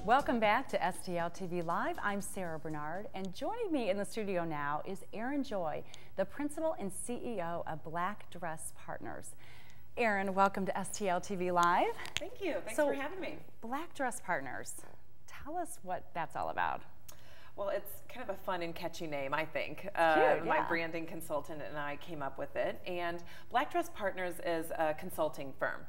Welcome back to STL TV Live. I'm Sarah Bernard, and joining me in the studio now is Erin Joy, the principal and CEO of Black Dress Partners. Erin, welcome to STL TV Live. Thank you. Thanks for having me. Black Dress Partners, tell us what that's all about. Well, it's kind of a fun and catchy name, I think. Cute, yeah. My branding consultant and I came up with it. And Black Dress Partners is a consulting firm.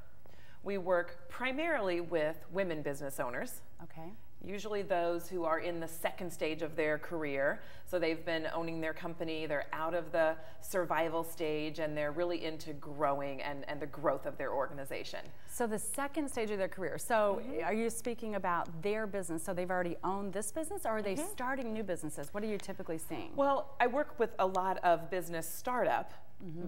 We work primarily with women business owners. Okay. Usually those who are in the second stage of their career. So they've been owning their company, they're out of the survival stage, and they're really into growing and the growth of their organization. So the second stage of their career. So are you speaking about their business? So they've already owned this business, or are they starting new businesses? What are you typically seeing? Well, I work with a lot of business startup.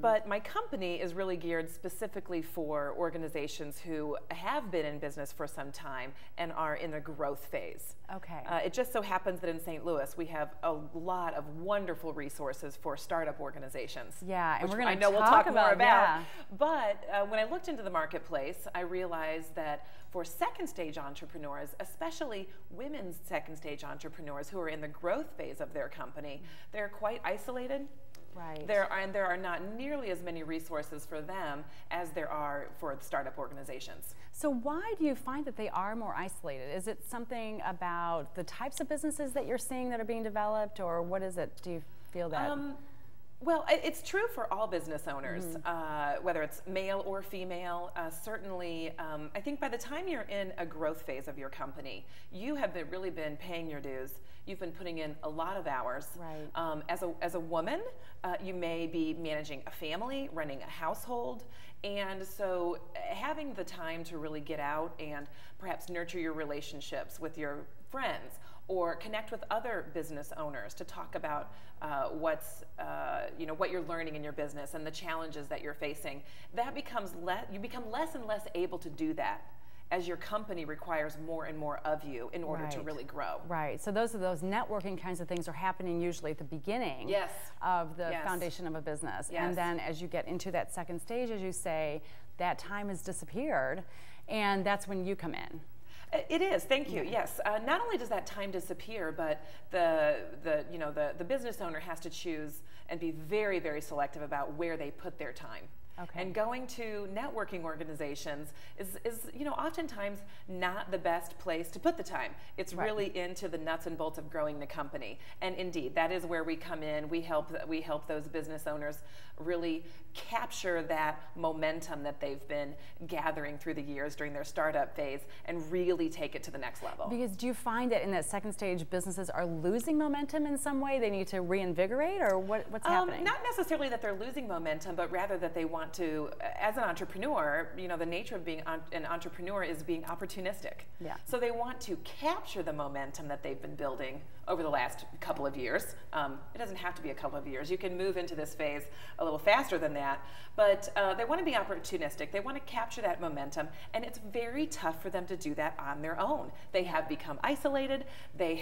But my company is really geared specifically for organizations who have been in business for some time and are in the growth phase. Okay. It just so happens that in St. Louis we have a lot of wonderful resources for startup organizations. Yeah, and we're going to we'll talk more about. Yeah. But when I looked into the marketplace, I realized that for second stage entrepreneurs, especially women's second stage entrepreneurs who are in the growth phase of their company, they're quite isolated. Right. There are not nearly as many resources for them as there are for startup organizations. So why do you find that they are more isolated? Is it something about the types of businesses that you're seeing that are being developed, or what is it? Do you feel that? Well, it's true for all business owners, whether it's male or female. Certainly, I think by the time you're in a growth phase of your company, you have really been paying your dues. You've been putting in a lot of hours. Right. As a woman, you may be managing a family, running a household, and so having the time to really get out and perhaps nurture your relationships with your friends, or connect with other business owners to talk about what you're learning in your business and the challenges that you're facing. That becomes you become less and less able to do that as your company requires more and more of you in order to really grow. Right. So those networking kinds of things are happening usually at the beginning of the foundation of a business. Yes. And then as you get into that second stage, as you say, that time has disappeared, and that's when you come in. It is, thank you. Yes, not only does that time disappear, but the business owner has to choose and be very, very selective about where they put their time. Okay. And going to networking organizations is oftentimes not the best place to put the time. It's really into the nuts and bolts of growing the company. And indeed, that is where we come in. We help those business owners really capture that momentum that they've been gathering through the years during their startup phase and really take it to the next level. Because do you find that in that second stage businesses are losing momentum in some way? They need to reinvigorate, or what's happening? Not necessarily that they're losing momentum, but rather that they want to, as an entrepreneur, the nature of being an entrepreneur is being opportunistic. Yeah. So they want to capture the momentum that they've been building over the last couple of years. It doesn't have to be a couple of years. You can move into this phase a little faster than that, but they want to be opportunistic. They want to capture that momentum, and it's very tough for them to do that on their own. They have become isolated. They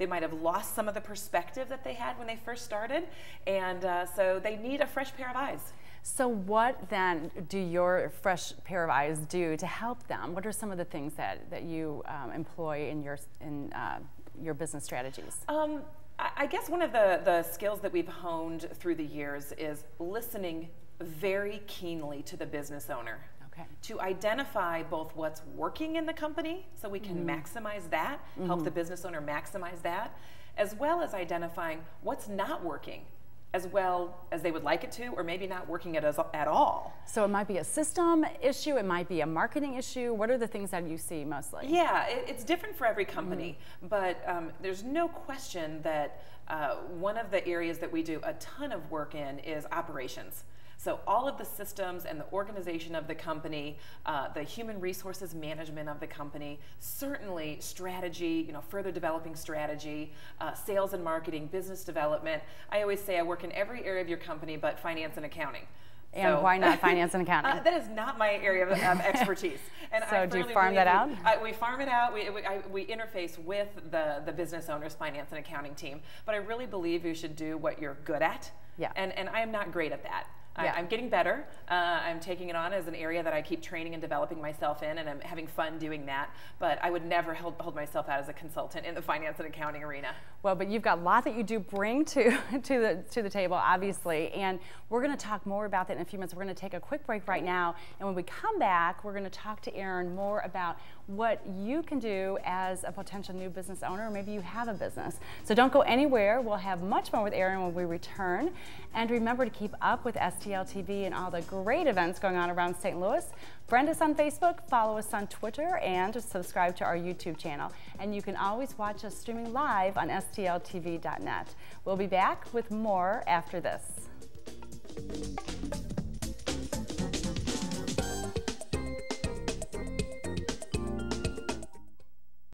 might have lost some of the perspective that they had when they first started, and so they need a fresh pair of eyes. So what then do your fresh pair of eyes do to help them? What are some of the things that you employ in your business strategies? I guess one of the skills that we've honed through the years is listening very keenly to the business owner. Okay. To identify both what's working in the company so we can maximize that, help the business owner maximize that, as well as identifying what's not working as well as they would like it to, or maybe not working at all. So it might be a system issue, it might be a marketing issue. What are the things that you see mostly? Yeah, it's different for every company, but there's no question that one of the areas that we do a ton of work in is operations. So all of the systems and the organization of the company, the human resources management of the company, certainly strategy, further developing strategy, sales and marketing, business development. I always say I work in every area of your company but finance and accounting. And why not finance and accounting? That is not my area of expertise. And so do you farm that out? We farm it out. We interface with the business owner's finance and accounting team. But I really believe you should do what you're good at. Yeah. And I am not great at that. I'm getting better. I'm taking it on as an area that I keep training and developing myself in, and I'm having fun doing that. But I would never hold myself out as a consultant in the finance and accounting arena. Well, but you've got a lot that you do bring to the table, obviously, and we're going to talk more about that in a few minutes. We're going to take a quick break right now, and when we come back, we're going to talk to Erin more about what you can do as a potential new business owner, or maybe you have a business. So don't go anywhere. We'll have much more with Erin when we return. And remember to keep up with STL TV and all the great events going on around St. Louis. Friend us on Facebook, follow us on Twitter, and subscribe to our YouTube channel. And you can always watch us streaming live on STLTV.net. We'll be back with more after this.